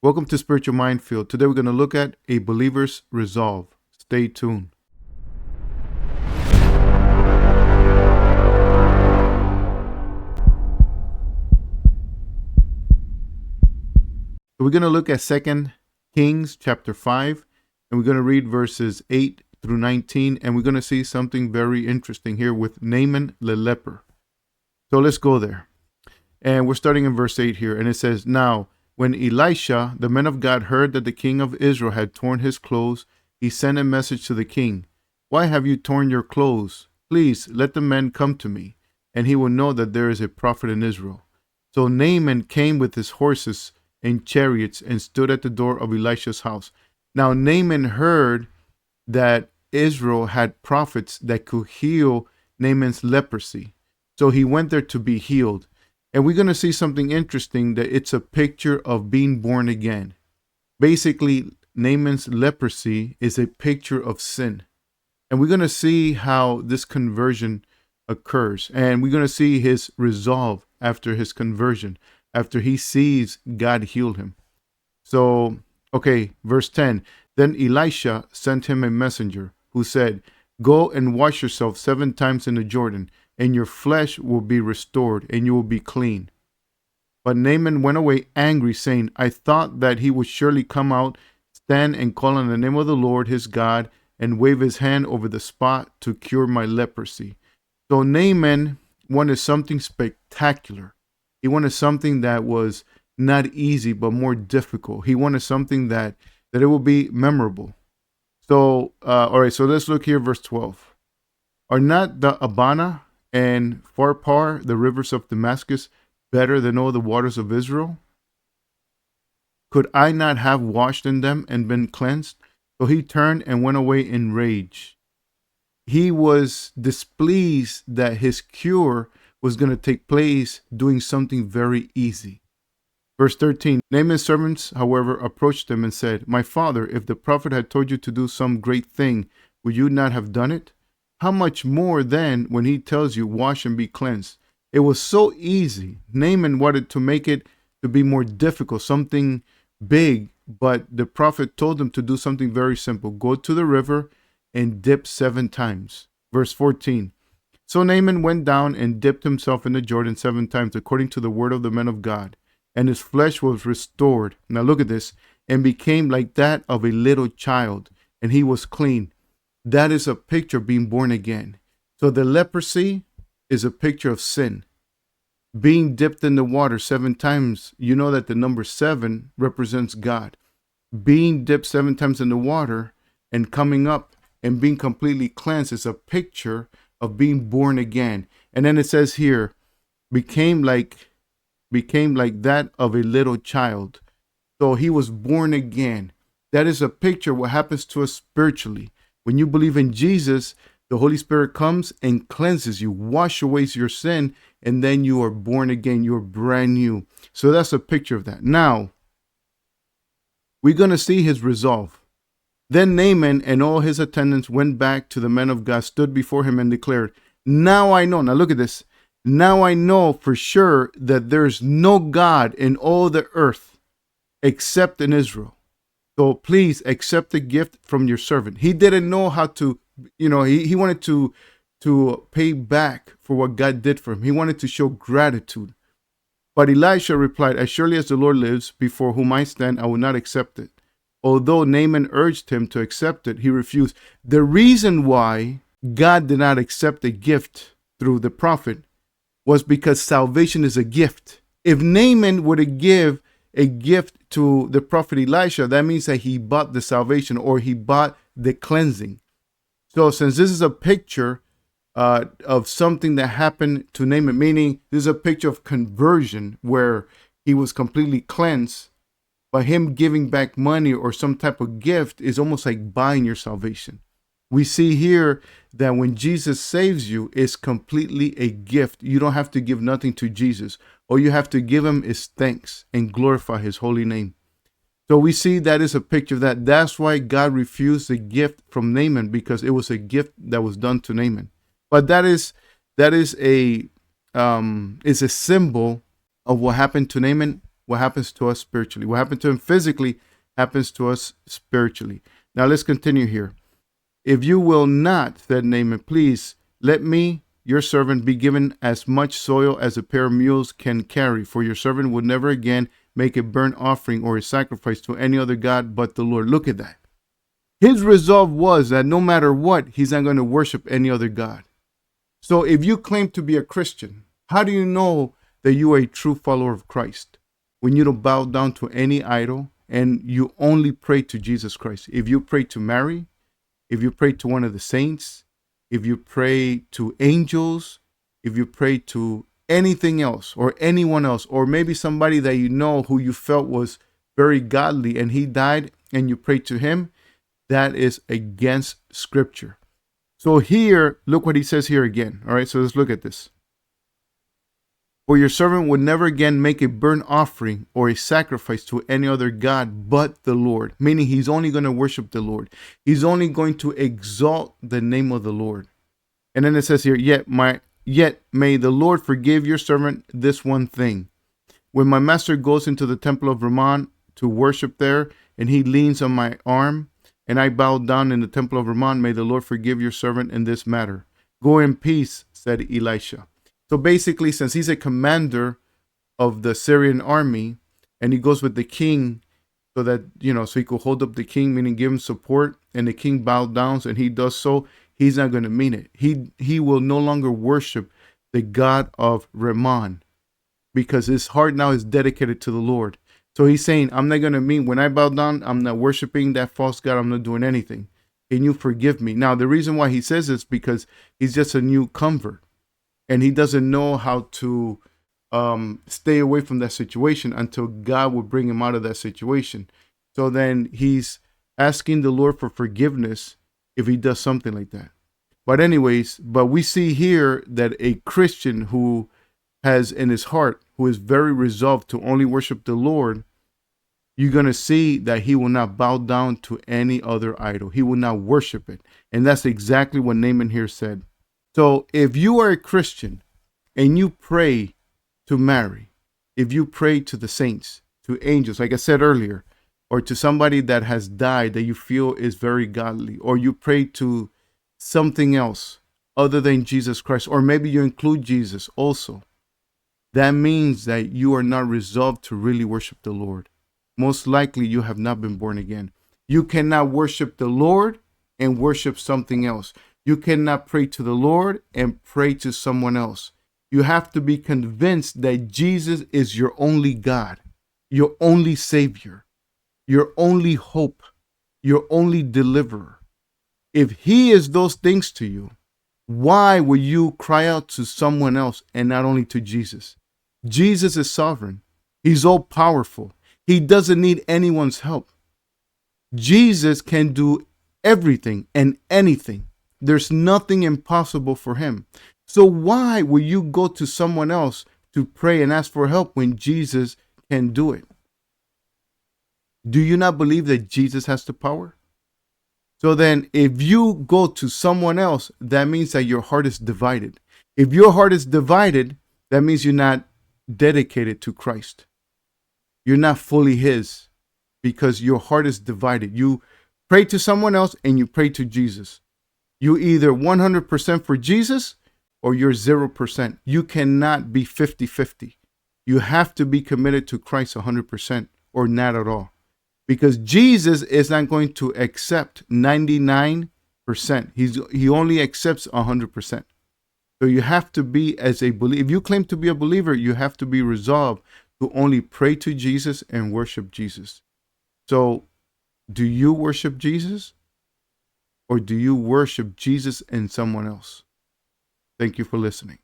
Welcome to Spiritual Minefield. Today we're going to look at a believer's resolve. Stay tuned. So we're going to look at 2 Kings chapter 5, and we're going to read verses 8 through 19, and we're going to see something very interesting here with Naaman the leper. So let's go there. And we're starting in verse 8 here, and it says, Now, when Elisha, the man of God, heard that the king of Israel had torn his clothes, he sent a message to the king. Why have you torn your clothes? Please let the man come to me, and he will know that there is a prophet in Israel. So Naaman came with his horses and chariots and stood at the door of Elisha's house. Now Naaman heard that Israel had prophets that could heal Naaman's leprosy. So he went there to be healed. And we're going to see something interesting, that it's a picture of being born again. Basically, Naaman's leprosy is a picture of sin. And we're going to see how this conversion occurs. And we're going to see his resolve after his conversion, after he sees God heal him. So, okay, verse 10. Then Elisha sent him a messenger who said, Go and wash yourself 7 times in the Jordan, and your flesh will be restored, and you will be clean. But Naaman went away angry, saying, I thought that he would surely come out, stand and call on the name of the Lord his God, and wave his hand over the spot to cure my leprosy. So Naaman wanted something spectacular. He wanted something that was not easy, but more difficult. He wanted something that it will be memorable. So, all right, so let's look here, verse 12. Are not the Abana and Pharpar, the rivers of Damascus, better than all the waters of Israel? Could I not have washed in them and been cleansed? So he turned and went away in rage. He was displeased that his cure was going to take place doing something very easy. Verse 13, Naaman's servants, however, approached him and said, My father, if the prophet had told you to do some great thing, would you not have done it? How much more then when he tells you, wash and be cleansed? It was so easy. Naaman wanted to make it to be more difficult, something big, but the prophet told him to do something very simple. Go to the river and dip 7 times. Verse 14. So Naaman went down and dipped himself in the Jordan 7 times, according to the word of the men of God, and his flesh was restored. Now look at this, and became like that of a little child, and he was clean. That is a picture of being born again. So the leprosy is a picture of sin. Being dipped in the water 7 times, you know that the number 7 represents God. Being dipped 7 times in the water and coming up and being completely cleansed is a picture of being born again. And then it says here, became like that of a little child. So he was born again. That is a picture of what happens to us spiritually. When you believe in Jesus, the Holy Spirit comes and cleanses you, wash away your sin, and then you are born again. You're brand new. So that's a picture of that. Now, we're going to see his resolve. Then Naaman and all his attendants went back to the men of God, stood before him, and declared, Now I know. Now look at this. Now I know for sure that there's no God in all the earth except in Israel. So please accept the gift from your servant. He didn't know how to, he wanted to pay back for what God did for him. He wanted to show gratitude. But Elisha replied, As surely as the Lord lives, before whom I stand, I will not accept it. Although Naaman urged him to accept it, he refused. The reason why God did not accept a gift through the prophet was because salvation is a gift. If Naaman were to give a gift to the prophet Elisha, that means that he bought the salvation, or he bought the cleansing. So since this is a picture of something that happened to Naaman, meaning this is a picture of conversion where he was completely cleansed, but him giving back money or some type of gift is almost like buying your salvation. We see here that when Jesus saves you, it's completely a gift. You don't have to give nothing to Jesus. All you have to give him is thanks and glorify his holy name. So we see that is a picture of that. That's why God refused the gift from Naaman, because it was a gift that was done to Naaman. But that is a symbol of what happened to Naaman what happens to us spiritually. What happened to him physically happens to us spiritually. Now let's continue here. If you will not, said Naaman, please let me, your servant, be given as much soil as a pair of mules can carry, for your servant would never again make a burnt offering or a sacrifice to any other god but the Lord. Look at that. His resolve was that no matter what, he's not going to worship any other god. So if you claim to be a Christian, how do you know that you are a true follower of Christ? When you don't bow down to any idol and you only pray to Jesus Christ. If you pray to Mary, if you pray to one of the saints, if you pray to angels, if you pray to anything else or anyone else, or maybe somebody that you know who you felt was very godly and he died and you prayed to him, that is against Scripture. So here, look what he says here again. All right, so let's look at this. For your servant would never again make a burnt offering or a sacrifice to any other god but the Lord. Meaning he's only going to worship the Lord. He's only going to exalt the name of the Lord. And then it says here, yet may the Lord forgive your servant this one thing. When my master goes into the temple of Naaman to worship there, and he leans on my arm, and I bow down in the temple of Naaman, may the Lord forgive your servant in this matter. Go in peace, said Elisha. So basically, since he's a commander of the Assyrian army, and he goes with the king so that, so he could hold up the king, meaning give him support, and the king bowed down, and he does so, he's not going to mean it. He will no longer worship the God of Naaman because his heart now is dedicated to the Lord. So he's saying, I'm not going to mean, when I bow down, I'm not worshiping that false God. I'm not doing anything. Can you forgive me? Now, the reason why he says this because he's just a new convert. And he doesn't know how to stay away from that situation until God will bring him out of that situation. So then he's asking the Lord for forgiveness if he does something like that. But anyways, we see here that a Christian who has in his heart, who is very resolved to only worship the Lord, you're going to see that he will not bow down to any other idol. He will not worship it. And that's exactly what Naaman here said. So if you are a Christian and you pray to Mary, if you pray to the saints, to angels, like I said earlier, or to somebody that has died that you feel is very godly, or you pray to something else other than Jesus Christ, or maybe you include Jesus also, that means that you are not resolved to really worship the Lord. Most likely you have not been born again. You cannot worship the Lord and worship something else. You cannot pray to the Lord and pray to someone else. You have to be convinced that Jesus is your only God, your only Savior, your only hope, your only deliverer. If he is those things to you, why will you cry out to someone else and not only to Jesus? Jesus is sovereign. He's all powerful. He doesn't need anyone's help. Jesus can do everything and anything. There's nothing impossible for him. So why will you go to someone else to pray and ask for help when Jesus can do it? Do you not believe that Jesus has the power? So then if you go to someone else, that means that your heart is divided. If your heart is divided, that means you're not dedicated to Christ. You're not fully his because your heart is divided. You pray to someone else and you pray to Jesus. You either 100% for Jesus or you're 0%. You cannot be 50-50. You have to be committed to Christ 100% or not at all. Because Jesus is not going to accept 99%. He only accepts 100%. So you have to be as a believer. If you claim to be a believer, you have to be resolved to only pray to Jesus and worship Jesus. So do you worship Jesus? Or do you worship Jesus and someone else? Thank you for listening.